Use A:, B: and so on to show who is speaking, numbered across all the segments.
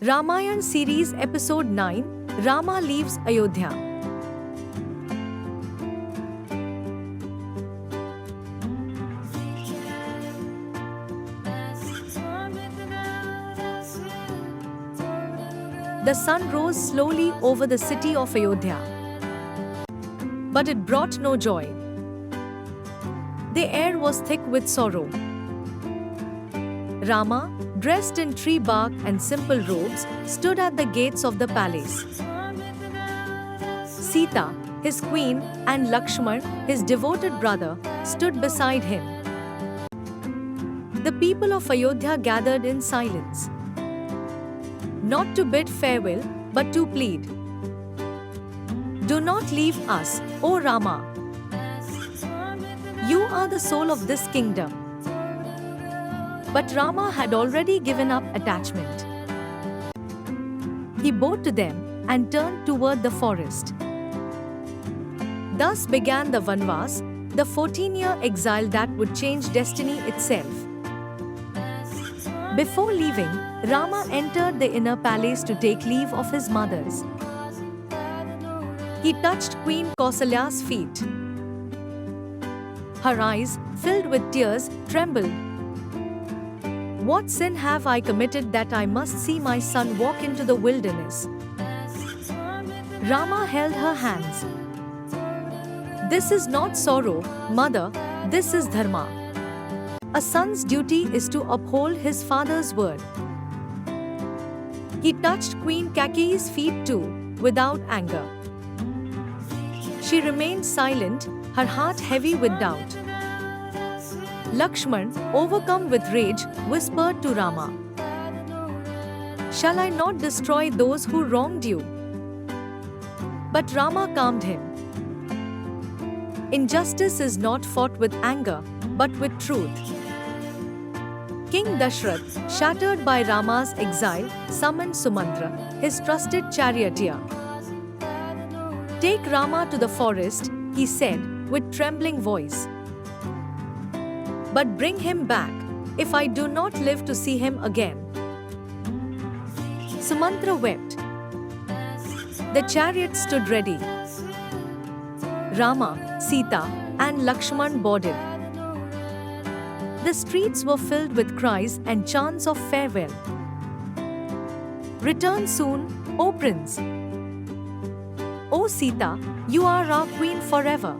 A: Ramayan Series Episode 9, Rama Leaves Ayodhya. The sun rose slowly over the city of Ayodhya. But it brought no joy. The air was thick with sorrow. Rama, dressed in tree bark and simple robes, stood at the gates of the palace. Sita, his queen, and Lakshman, his devoted brother, stood beside him. The people of Ayodhya gathered in silence. Not to bid farewell, but to plead. Do not leave us, O Rama. You are the soul of this kingdom. But Rama had already given up attachment. He bowed to them and turned toward the forest. Thus began the Vanvas, the 14-year exile that would change destiny itself. Before leaving, Rama entered the inner palace to take leave of his mothers. He touched Queen Kausalya's feet. Her eyes, filled with tears, trembled. What sin have I committed that I must see my son walk into the wilderness? Rama held her hands. This is not sorrow, mother, this is dharma. A son's duty is to uphold his father's word. He touched Queen Kaikeyi's feet too, without anger. She remained silent, her heart heavy with doubt. Lakshman, overcome with rage, whispered to Rama, "Shall I not destroy those who wronged you?" But Rama calmed him. Injustice is not fought with anger, but with truth. King Dashrath, shattered by Rama's exile, summoned Sumantra, his trusted charioteer. "Take Rama to the forest," he said, with trembling voice. "But bring him back, if I do not live to see him again." Sumantra wept. The chariot stood ready. Rama, Sita, and Lakshman boarded. The streets were filled with cries and chants of farewell. "Return soon, O Prince. O Sita, you are our queen forever."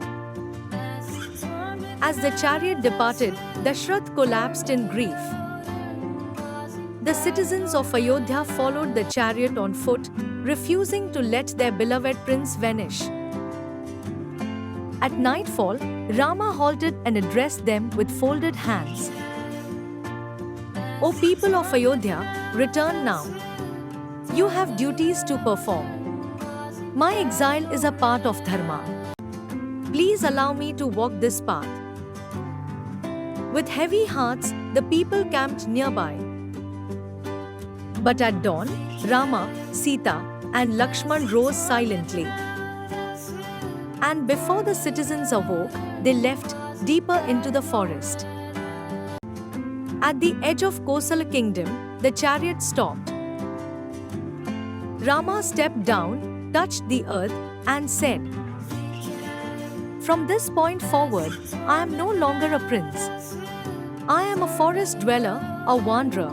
A: As the chariot departed, Dashrath collapsed in grief. The citizens of Ayodhya followed the chariot on foot, refusing to let their beloved prince vanish. At nightfall, Rama halted and addressed them with folded hands. "O people of Ayodhya, return now. You have duties to perform. My exile is a part of dharma. Please allow me to walk this path." With heavy hearts, the people camped nearby. But at dawn, Rama, Sita, and Lakshman rose silently. And before the citizens awoke, they left deeper into the forest. At the edge of Kosala kingdom, the chariot stopped. Rama stepped down, touched the earth, and said, "From this point forward, I am no longer a prince. I am a forest dweller, a wanderer."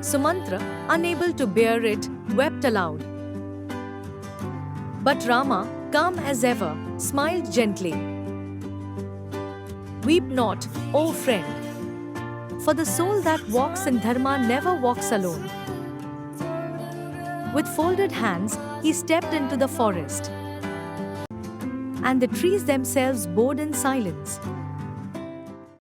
A: Sumantra, unable to bear it, wept aloud. But Rama, calm as ever, smiled gently. "Weep not, O friend, for the soul that walks in dharma never walks alone." With folded hands, he stepped into the forest. And the trees themselves bowed in silence.